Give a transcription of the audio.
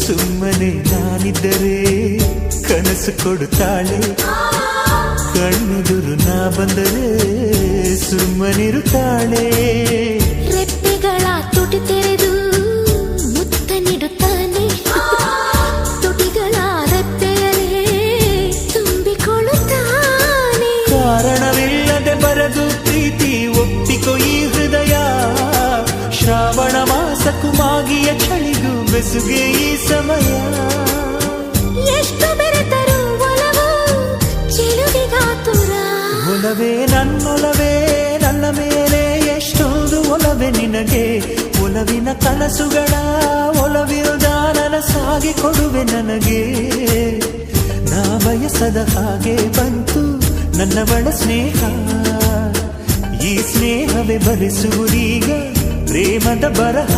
ಸುಮ್ಮನೆ ನಾನಿದ್ದರೆ ಕನಸು ಕೊಡುತ್ತಾಳೆ, ಕಣ್ಣೆದುರು ನಾ ಬಂದರೆ ಸುಮ್ಮನಿರುತ್ತಾಳೆ. ರೆಪ್ಪೆಗಳ ತುಟಿ ತೆರೆದು ಮುತ್ತ ನೀಡುತ್ತಾನೆ, ತುಟಿಗಳ ರೆಪ್ಪೆಯಲೇ ತುಂಬಿಕೊಳ್ಳುತ್ತಾನೆ. ಕಾರಣವಿಲ್ಲದೆ ಬರದು ಪ್ರೀತಿ ಒಪ್ಪಿಕೊ ಈ ಹೃದಯ, ಶ್ರಾವಣ ಮಾಸಕ್ಕೂ ಮಾಗಿಯ ಚಳಿಗೂ ಬೆಸುಗೆ ಈ ಸಮಯ. ಎಷ್ಟು ಬೆರೆತರೂ ಒಲವು ಚೆಲುವಿಗಾತುರ. ಒಲವೇ ನನ್ನೊಲವೇ ನನ್ನ ಮೇಲೆ ಎಷ್ಟೊಂದು ಒಲವೇ ನಿನಗೆ, ಒಲವಿನ ಕನಸುಗಳ ಒಲವಿರುದ ನನಸಾಗಿ ಕೊಡುವೆ ನನಗೆ. ನಾ ಬಯಸದ ಹಾಗೆ ಬಂತು ನನ್ನವಳ ಸ್ನೇಹ, ಈ ಸ್ನೇಹವೇ ಬರೆಸುವುದೀಗ ಪ್ರೇಮದ ಬರಹ.